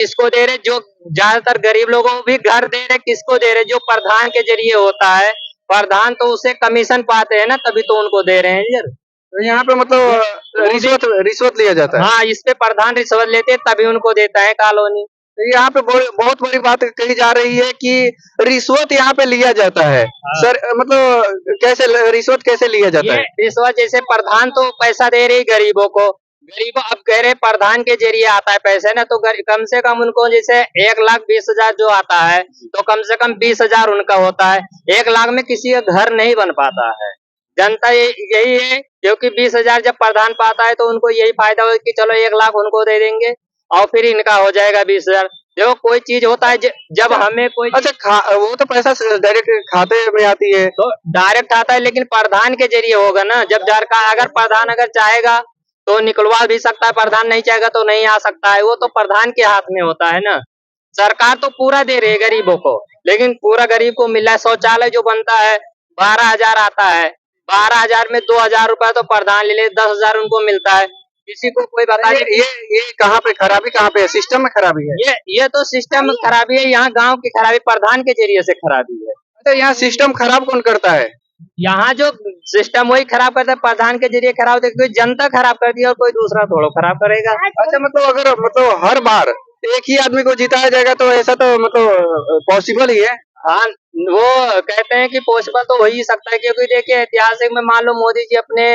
किसको दे रहे, जो ज्यादातर गरीब लोगों को भी घर दे रहे, किसको दे रहे, जो प्रधान के जरिए होता है, प्रधान तो उससे कमीशन पाते हैं ना, तभी तो उनको दे रहे हैं यार। तो यहाँ पे मतलब रिश्वत रिश्वत लिया जाता है। हाँ, इस पे प्रधान रिश्वत लेते हैं तभी उनको देता है कॉलोनी। तो यहाँ पे बहुत बड़ी बात कही जा रही है कि रिश्वत यहाँ पे लिया जाता है। हाँ। सर मतलब कैसे रिश्वत कैसे लिया जाता ये है? रिश्वत जैसे प्रधान तो पैसा दे रही गरीबों को, गरीब अब कह रहे प्रधान के जरिए आता है पैसे ना, तो कम से कम उनको जैसे 1,20,000 जो आता है तो कम से कम 20,000 उनका होता है। 1 लाख में किसी का घर नहीं बन पाता है। जनता यही है, क्योंकि 20,000 जब प्रधान पाता है तो उनको यही फायदा हो कि चलो 1 लाख उनको दे देंगे और फिर इनका हो जाएगा 20,000। जो कोई चीज होता है जब हमें कोई अच्छा वो तो पैसा डायरेक्ट खाते में आती है। तो डायरेक्ट आता है, लेकिन प्रधान के जरिए होगा ना। जब अगर प्रधान अगर चाहेगा तो निकलवा भी सकता है, प्रधान नहीं चाहेगा तो नहीं आ सकता है। वो तो प्रधान के हाथ में होता है ना। सरकार तो पूरा दे रही है गरीबों को, लेकिन पूरा गरीब को मिल रहा है। शौचालय जो बनता है 12,000 आता है, 12,000 में 2,000 रुपया तो प्रधान ले ले, 10,000 उनको मिलता है। किसी को कोई बता दे ये कहाँ पे खराबी कहाँ पे है? सिस्टम में खराबी है। ये तो सिस्टम में खराबी है, यहाँ गांव की खराबी प्रधान के जरिए से खराबी है। अच्छा यहाँ सिस्टम खराब कौन करता है? यहाँ जो सिस्टम वही खराब करता है, प्रधान के जरिए खराब होता है, क्योंकि जनता खराब करती है और कोई दूसरा थोड़ा खराब करेगा। अच्छा मतलब अगर मतलब हर बार एक ही आदमी को जिताया जाएगा तो ऐसा तो मतलब पॉसिबल ही है। हाँ, वो कहते हैं कि पॉसिबल तो हो ही सकता है, क्योंकि देखिए ऐतिहासिक में मान लो मोदी जी अपने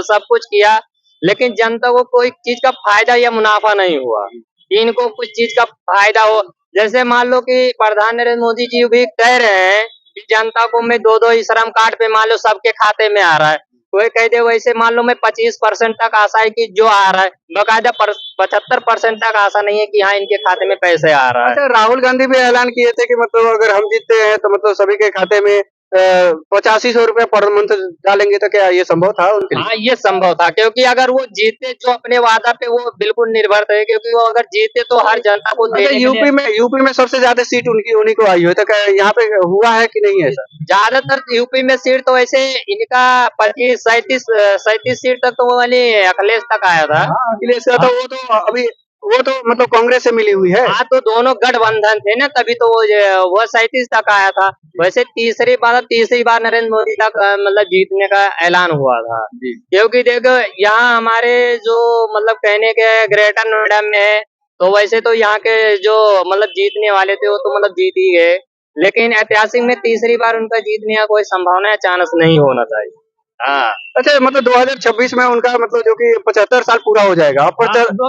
सब कुछ किया, लेकिन जनता को कोई चीज का फायदा या मुनाफा नहीं हुआ कि इनको कुछ चीज का फायदा हो। जैसे मान लो कि प्रधान नरेंद्र मोदी जी भी कह रहे हैं कि जनता को मैं 2-2 श्रम कार्ड पे मान लो सबके खाते में आ रहा है। कोई कह दे वैसे मान लो मैं 25% तक आशा है कि जो आ रहा है, बाकायदा 75% तक आशा नहीं है कि हाँ इनके खाते में पैसे आ रहा है। अच्छा राहुल गांधी भी ऐलान किए थे कि मतलब अगर हम जीतते हैं तो मतलब सभी के खाते में 8500 रुपया पर मंथ डालेंगे, तो क्या ये संभव था उनके लिए? हाँ, ये संभव था, क्योंकि अगर वो जीते जो अपने वादा पे वो बिल्कुल निर्भर थे, क्योंकि वो अगर जीते तो हर जनता को अच्छा यूपी में सबसे ज्यादा सीट उन्हीं को आई हो, तो क्या यहाँ पे हुआ है कि नहीं ऐसा? ज्यादातर यूपी में सीट तो वैसे इनका 37 सीट तक तो वो वाली अखिलेश तक आया था। हाँ, अखिलेश का तो वो तो मतलब कांग्रेस से मिली हुई है। हाँ, तो दोनों गठबंधन थे ना, तभी तो वो 37 तक आया था। वैसे तीसरी बार नरेंद्र मोदी तक मतलब जीतने का ऐलान हुआ था। क्योंकि देखो यहाँ हमारे जो मतलब कहने के ग्रेटर नोएडा में है, तो वैसे तो यहाँ के जो मतलब जीतने वाले थे वो तो मतलब जीत ही गए, लेकिन ऐतिहासिक में तीसरी बार उनका जीतने का कोई संभावना या चांस नहीं होना चाहिए। हाँ, अच्छा मतलब 2026 में उनका मतलब जो कि 75 साल पूरा हो जाएगा, और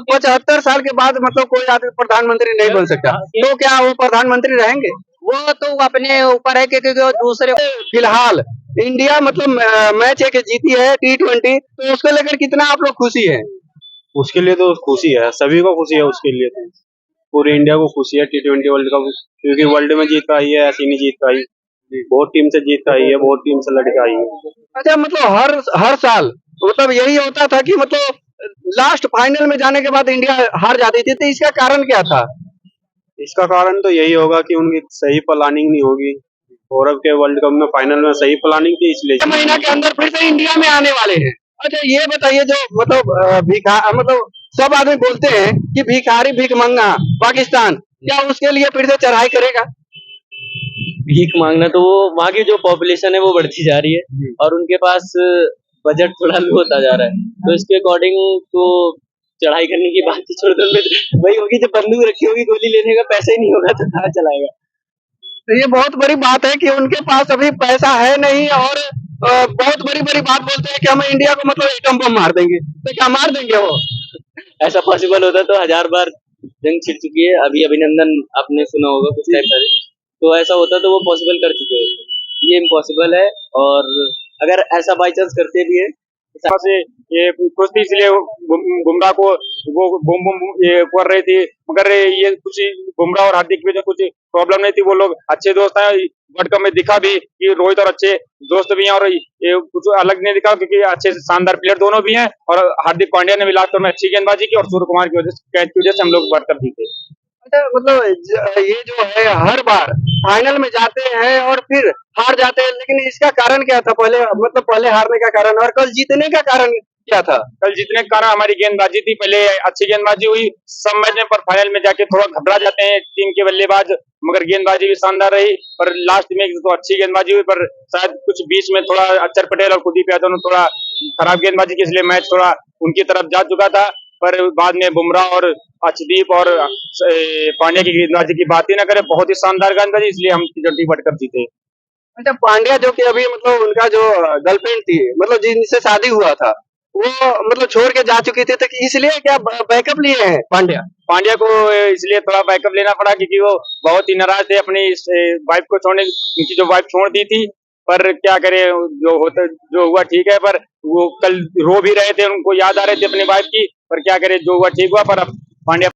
75 साल के बाद मतलब कोई आदमी प्रधानमंत्री नहीं बन सकता, तो क्या वो प्रधानमंत्री रहेंगे? वो तो अपने ऊपर है, क्योंकि वो दूसरे फिलहाल इंडिया मतलब मैच एक जीती है T20, तो उसको लेकर कितना आप लोग खुशी है? उसके लिए तो खुशी है, सभी को खुशी है उसके लिए तो। पूरे इंडिया को खुशी है T20 वर्ल्ड कप, क्योंकि वर्ल्ड में जीत आई है, ऐसी नहीं जीत आई। बहुत टीम से जीत आई है, बहुत टीम से लड़के आई है। अच्छा मतलब हर साल मतलब यही होता था कि मतलब लास्ट फाइनल में जाने के बाद इंडिया हार जाती थी, तो इसका कारण क्या था? इसका कारण तो यही होगा कि उनकी सही प्लानिंग नहीं होगी, और अब के वर्ल्ड कप में फाइनल में सही प्लानिंग थी इसलिए। महीना के अंदर फिर से इंडिया में आने वाले हैं। अच्छा ये बताइए जो मतलब मतलब सब आदमी बोलते हैं कि भिखारी भीख मंगा पाकिस्तान, क्या उसके लिए फिर से चढ़ाई करेगा? भीख मांगना तो वो वहाँ की जो पॉपुलेशन है वो बढ़ती जा रही है और उनके पास बजट थोड़ा लो होता जा रहा है, तो इसके अकॉर्डिंग तो चढ़ाई करने की बात ही छोड़ दो, वही होगी जब बंदूक रखी होगी, गोली लेने का पैसा ही नहीं होगा तो कहाँ चलाएगा। तो ये बहुत बड़ी बात है कि उनके पास अभी पैसा है नहीं, और बहुत बड़ी बात बोलते हैं कि हम इंडिया को मतलब एटम बम मार देंगे, तो क्या मार देंगे वो? ऐसा पॉसिबल होता तो 1000 बार जंग छिड़ चुकी है। अभी अभिनंदन आपने सुना होगा कुछ टाइम पहले, तो ऐसा होता तो वो पॉसिबल कर चुके होते। ये इम्पॉसिबल है, और अगर ऐसा बाई चांस करते भी है से ये कुछ इसलिए बुमराह को वो बूम बूम ये कर रही थी, मगर ये कुछ बुमराह और हार्दिक में कुछ प्रॉब्लम नहीं थी, वो लोग अच्छे दोस्त हैं। वर्ल्ड कप में दिखा भी कि रोहित और अच्छे दोस्त भी हैं, और ये कुछ अलग नहीं दिखा क्योंकि अच्छे शानदार प्लेयर दोनों भी हैं, और हार्दिक पांड्या ने भी लास्ट में अच्छी गेंदबाजी की, और सूर्य कुमार की वजह से हम लोग वर्ल्ड कप जीते। अच्छा मतलब ये जो है हर बार फाइनल में जाते हैं और फिर हार जाते हैं, लेकिन इसका कारण क्या था? पहले मतलब पहले हारने का कारण और कल जीतने का कारण क्या था? कल जीतने का कारण हमारी गेंदबाजी थी। पहले अच्छी गेंदबाजी हुई सब मैच में, पर फाइनल में जाके थोड़ा घबरा जाते हैं टीम के बल्लेबाज, मगर गेंदबाजी भी शानदार रही। पर लास्ट में तो अच्छी गेंदबाजी हुई, पर शायद कुछ बीच में थोड़ा अक्षर पटेल और कुलदीप यादव ने थोड़ा खराब गेंदबाजी की, इसलिए मैच थोड़ा उनकी तरफ जा चुका था। पर बाद में बुमराह और अर्शदीप और पांड्या की गेंदबाजी की बात ही न करें, बहुत ही शानदार गेंदबाजी, इसलिए हम T20 वर्ल्ड कप जीते। अच्छा, पांड्या जो कि अभी मतलब उनका जो गर्लफ्रेंड थी, मतलब जिनसे शादी हुआ था, वो मतलब छोड़ के जा चुकी थी, तो इसलिए क्या बैकअप लिए हैं पांड्या? पांड्या को इसलिए थोड़ा बैकअप लेना पड़ा क्योंकि वो बहुत ही नाराज थे अपनी वाइफ को छोड़ने, उनकी जो वाइफ छोड़ दी थी। पर क्या करे, जो हुआ ठीक है। पर वो कल रो भी रहे थे, उनको याद आ रहे थे अपनी वाइफ की। पर क्या करे, जो हुआ ठीक हुआ। पर अब पांड्या